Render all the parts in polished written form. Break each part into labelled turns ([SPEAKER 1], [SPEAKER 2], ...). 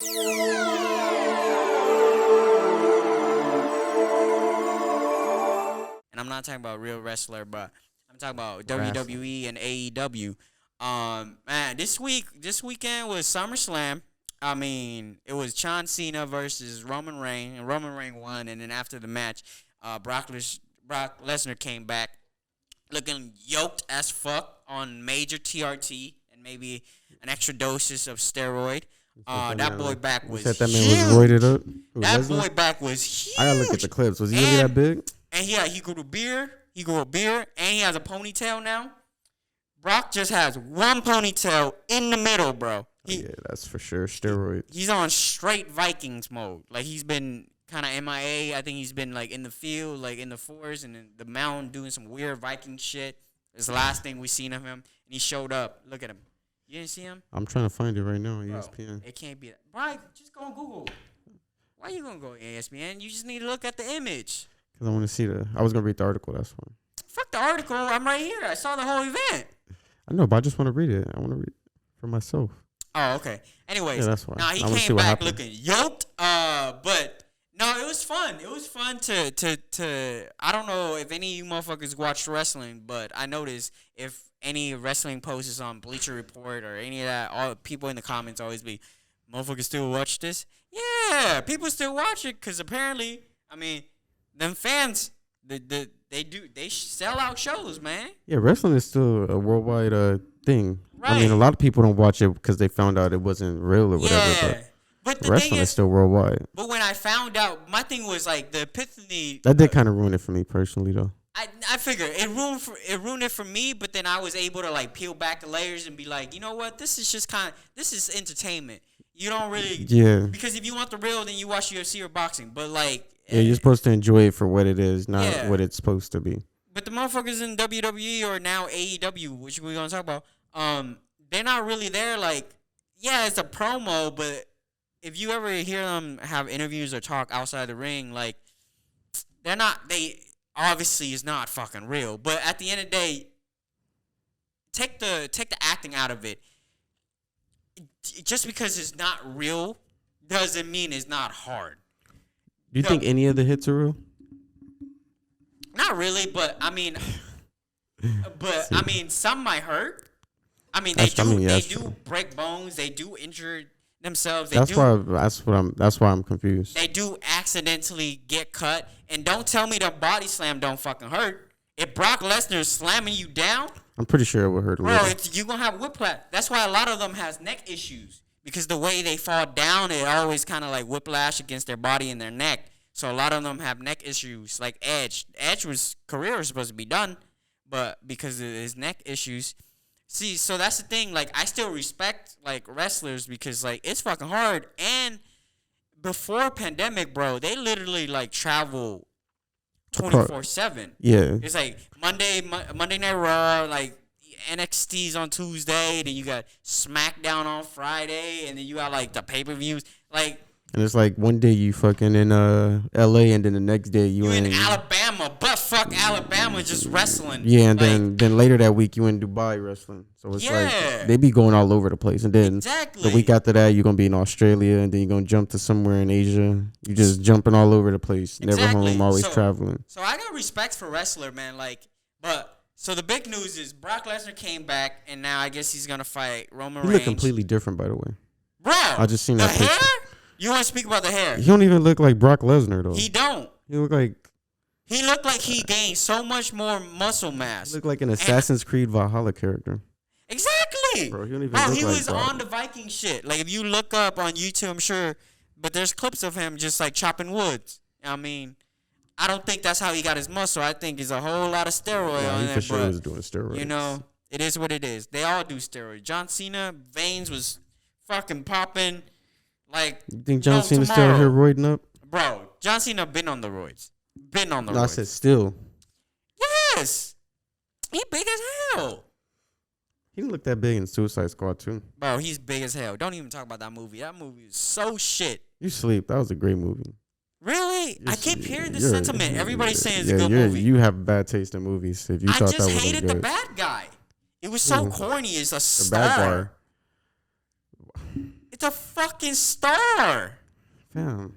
[SPEAKER 1] And I'm not talking about real wrestler, but I'm talking about
[SPEAKER 2] Wrestling.
[SPEAKER 1] WWE and AEW. Man, this weekend was SummerSlam. I mean, it was John Cena versus Roman Reigns, and Roman Reigns won. And then after the match, Brock Lesnar came back looking yoked as fuck on major TRT and maybe an extra doses of steroid. That boy back was
[SPEAKER 2] said that
[SPEAKER 1] huge.
[SPEAKER 2] man was roided up.
[SPEAKER 1] That boy back was huge.
[SPEAKER 2] I gotta look at the clips. Was he really that big?
[SPEAKER 1] And he grew a beard. And he has a ponytail now. Brock just has one ponytail in the middle, bro.
[SPEAKER 2] Yeah, that's for sure. Steroids.
[SPEAKER 1] He's on straight Vikings mode. Like, he's been kind of MIA. I think he's been, like, in the field, like, in the forest and in the mountain doing some weird Viking shit. It's the last thing we seen of him. And he showed up. Look at him. You didn't see him?
[SPEAKER 2] I'm trying to find it right now on
[SPEAKER 1] Bro,
[SPEAKER 2] ESPN.
[SPEAKER 1] it can't be that. Bro, just go on Google. Why you going to go ESPN? You just need to look at the image.
[SPEAKER 2] Because I want to see I was going to read the article. That's why.
[SPEAKER 1] Fuck the article. I'm right here. I saw the whole event.
[SPEAKER 2] I know, but I just want to read it. I want to read it for myself.
[SPEAKER 1] Oh, okay. Anyways,
[SPEAKER 2] Yeah, that's why.
[SPEAKER 1] Now he came back looking yoked. But no, it was fun. It was fun to. I don't know if any of you motherfuckers watched wrestling, but I noticed if any wrestling posts is on Bleacher Report or any of that, all people in the comments always be, motherfuckers still watch this? Yeah, people still watch it because apparently, I mean, them fans, they sell out shows, man.
[SPEAKER 2] Yeah, wrestling is still a worldwide thing.
[SPEAKER 1] Right.
[SPEAKER 2] I mean, a lot of people don't watch it because they found out it wasn't real or whatever.
[SPEAKER 1] Yeah. But the
[SPEAKER 2] Wrestling
[SPEAKER 1] thing
[SPEAKER 2] is still worldwide.
[SPEAKER 1] But when I found out, my thing was like the epiphany.
[SPEAKER 2] That did kind of ruin it for me personally, though.
[SPEAKER 1] I figure it ruined it for me, but then I was able to like peel back the layers and be like, you know what, this is entertainment. You don't really because if you want the real, then you watch UFC or boxing. But like
[SPEAKER 2] you're supposed to enjoy it for what it is, not what it's supposed to be.
[SPEAKER 1] But the motherfuckers in WWE or now AEW, which we're gonna talk about, they're not really there. Like, yeah, it's a promo, but if you ever hear them have interviews or talk outside the ring, like they obviously is not fucking real. But at the end of the day, take the acting out of it. Just because it's not real doesn't mean it's not hard.
[SPEAKER 2] Do you think any of the hits are real?
[SPEAKER 1] Not really, but I mean, some might hurt. I mean, they do break bones. They do injure themselves. That's
[SPEAKER 2] why I'm confused.
[SPEAKER 1] They do accidentally get cut, and don't tell me the body slam don't fucking hurt. If Brock Lesnar is slamming you down,
[SPEAKER 2] I'm pretty sure it would hurt a little.
[SPEAKER 1] You're gonna have whiplash. That's why a lot of them has neck issues because the way they fall down, it always kind of like whiplash against their body and their neck. So a lot of them have neck issues. Like Edge. Career was supposed to be done, but because of his neck issues. See, so that's the thing. Like, I still respect like wrestlers because like it's fucking hard. And before pandemic, bro, they literally like travel 24/7.
[SPEAKER 2] Yeah.
[SPEAKER 1] It's like Monday Night Raw, like NXT's on Tuesday, then you got SmackDown on Friday, and then you got like the pay-per-views. Like,
[SPEAKER 2] and it's like one day you fucking in LA, and then the next day you
[SPEAKER 1] in Alabama, but fuck Alabama, just wrestling.
[SPEAKER 2] Yeah, and like, then later that week you in Dubai wrestling. So it's like they be going all over the place, and then the week after that you're gonna be in Australia, and then you're gonna jump to somewhere in Asia. You just jumping all over the place, never home, always traveling.
[SPEAKER 1] So I got respect for wrestler, man. Like, but so the big news is Brock Lesnar came back, and now I guess he's gonna fight Roman Reigns.
[SPEAKER 2] He look completely different, by the way.
[SPEAKER 1] Bro,
[SPEAKER 2] I just seen that picture.
[SPEAKER 1] Hair? You want to speak about the hair?
[SPEAKER 2] He don't even look like Brock Lesnar, though.
[SPEAKER 1] He don't.
[SPEAKER 2] He looked like
[SPEAKER 1] he gained so much more muscle mass.
[SPEAKER 2] He looked like an Assassin's Creed Valhalla character.
[SPEAKER 1] Exactly.
[SPEAKER 2] Bro, he don't even look
[SPEAKER 1] he
[SPEAKER 2] like
[SPEAKER 1] was
[SPEAKER 2] Brock.
[SPEAKER 1] on the Viking shit. Like, if you look up on YouTube, I'm sure, but there's clips of him just like chopping woods. I mean, I don't think that's how he got his muscle. I think it's a whole lot of steroid on
[SPEAKER 2] he
[SPEAKER 1] there.
[SPEAKER 2] for sure was doing steroids.
[SPEAKER 1] You know, it is what it is. They all do steroids. John Cena, veins was fucking popping. Like,
[SPEAKER 2] you think John Cena's still here roiding up?
[SPEAKER 1] Bro, John Cena been on the roids. No,
[SPEAKER 2] I said still.
[SPEAKER 1] Yes. He big as hell.
[SPEAKER 2] He didn't look that big in Suicide Squad, too.
[SPEAKER 1] Bro, he's big as hell. Don't even talk about that movie. That movie is so shit.
[SPEAKER 2] You sleep. That was a great movie.
[SPEAKER 1] Really? I keep hearing this sentiment. Everybody's saying it's a good movie.
[SPEAKER 2] You have bad taste in movies. If you thought that was good. I just hated
[SPEAKER 1] the bad guy. It was so corny. It's a star. The bad guy. It's a fucking star.
[SPEAKER 2] Fam.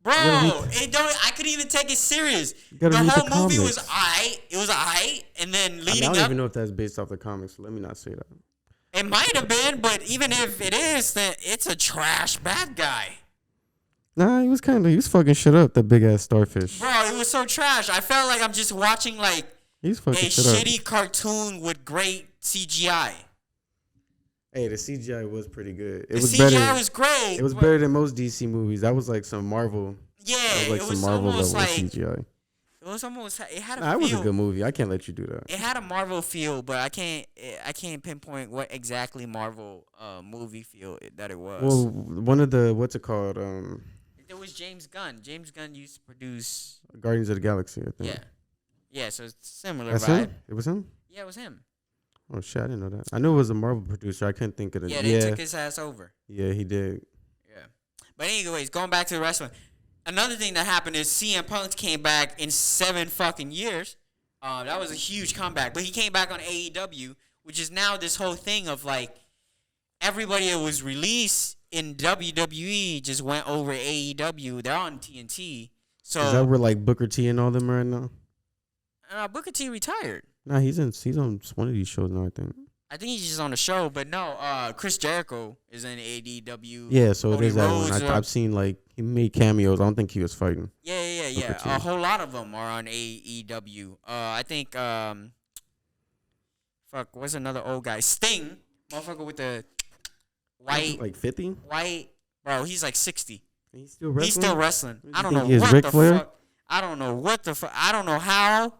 [SPEAKER 1] Bro, I couldn't even take it serious. The whole movie was aight. It was aight. And then leading up.
[SPEAKER 2] I don't even know if that's based off the comics, so let me not say that.
[SPEAKER 1] It might have been, but even if it is, then it's a trash bad guy.
[SPEAKER 2] Nah, he was fucking shit up, that big ass starfish.
[SPEAKER 1] Bro, it was so trash. I felt like I'm just watching like a shitty cartoon with great CGI.
[SPEAKER 2] Hey, the CGI was pretty good.
[SPEAKER 1] The CGI was great.
[SPEAKER 2] It was better than most DC movies. That was like some Marvel.
[SPEAKER 1] Yeah,
[SPEAKER 2] it was some Marvel level CGI.
[SPEAKER 1] It was almost. It had a
[SPEAKER 2] feel.
[SPEAKER 1] It
[SPEAKER 2] was a good movie. I can't let you do that.
[SPEAKER 1] It had a Marvel feel, but I can't pinpoint what exactly Marvel movie feel that it was.
[SPEAKER 2] Well, one of the what's it called?
[SPEAKER 1] It was James Gunn. James Gunn used to produce
[SPEAKER 2] Guardians of the Galaxy, I think.
[SPEAKER 1] Yeah. So it's similar.
[SPEAKER 2] That's
[SPEAKER 1] vibe.
[SPEAKER 2] him? It was him?
[SPEAKER 1] Yeah, it was him.
[SPEAKER 2] Oh shit, I didn't know that. I knew it was a Marvel producer. I couldn't think of it.
[SPEAKER 1] Yeah, they took his ass over.
[SPEAKER 2] Yeah, he did.
[SPEAKER 1] Yeah. But anyways, going back to the wrestling. Another thing that happened is CM Punk came back in 7 fucking years. That was a huge comeback. But he came back on AEW, which is now this whole thing of like everybody that was released in WWE just went over AEW. They're on TNT. So
[SPEAKER 2] is that where like Booker T and all them are right now?
[SPEAKER 1] Booker T retired.
[SPEAKER 2] Nah, he's on one of these shows now, I think.
[SPEAKER 1] I think he's just on the show, but no, Chris Jericho is in AEW.
[SPEAKER 2] Yeah, so there's that one. I've seen like he made cameos. I don't think he was fighting.
[SPEAKER 1] Yeah. A whole lot of them are on AEW. I think what's another old guy? Sting, motherfucker with the white,
[SPEAKER 2] like 50.
[SPEAKER 1] White, bro. He's like 60.
[SPEAKER 2] He's still wrestling.
[SPEAKER 1] He's still wrestling. I don't know what the fuck. I don't know what the fuck. I don't know how.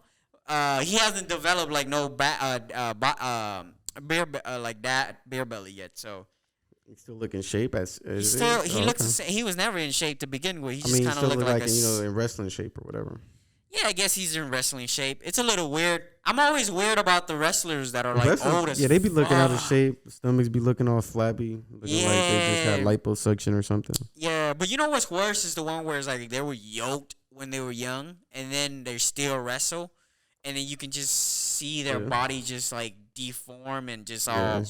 [SPEAKER 1] He hasn't developed like no beer belly yet, so
[SPEAKER 2] he's still looking shape
[SPEAKER 1] he was never in shape to begin with. He just kind of looked like
[SPEAKER 2] in wrestling shape or whatever.
[SPEAKER 1] Yeah, I guess he's in wrestling shape. It's a little weird. I'm always weird about the wrestlers that are like old as
[SPEAKER 2] they be looking out of shape. The stomachs be looking all flabby, looking like they just had liposuction or something.
[SPEAKER 1] Yeah, but you know what's worse is the one where it's like they were yoked when they were young and then they still wrestle. And then you can just see their body just like deform and just all.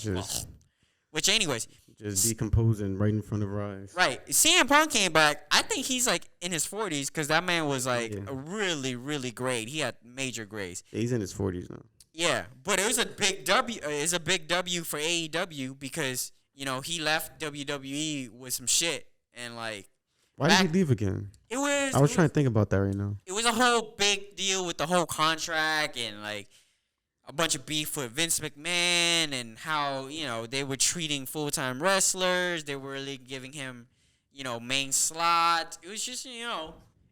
[SPEAKER 1] Which, anyways,
[SPEAKER 2] just decomposing right in front of our eyes.
[SPEAKER 1] Right. CM Punk came back. I think he's like in his 40s because that man was like really, really great. He had major grades.
[SPEAKER 2] Yeah, he's in his 40s now.
[SPEAKER 1] Yeah, but it was a big W. It's a big W for AEW because he left WWE with some shit and like.
[SPEAKER 2] Why did he leave again? I was trying to think about that right now.
[SPEAKER 1] It was a whole big deal with the whole contract and like a bunch of beef with Vince McMahon and how they were treating full-time wrestlers. They were really giving him main slot. It was just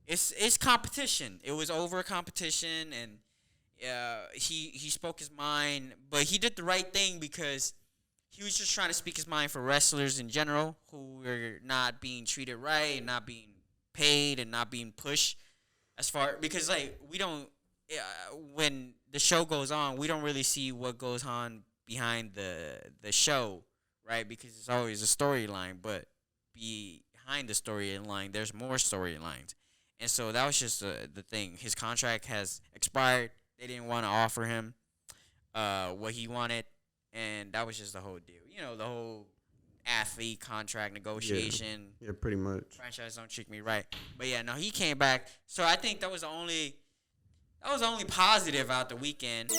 [SPEAKER 1] it's competition. It was over competition and he spoke his mind, but he did the right thing because. He was just trying to speak his mind for wrestlers in general who were not being treated right and not being paid and not being pushed because like we don't when the show goes on we don't really see what goes on behind the show, right? Because it's always a storyline, but behind the storyline there's more storylines. And so that was just the thing. His contract has expired. They didn't want to offer him what he wanted. And that was just the whole deal. The whole athlete contract negotiation.
[SPEAKER 2] Yeah, pretty much.
[SPEAKER 1] Franchise don't treat me right. But yeah, no, he came back. So I think that was the only positive out the weekend.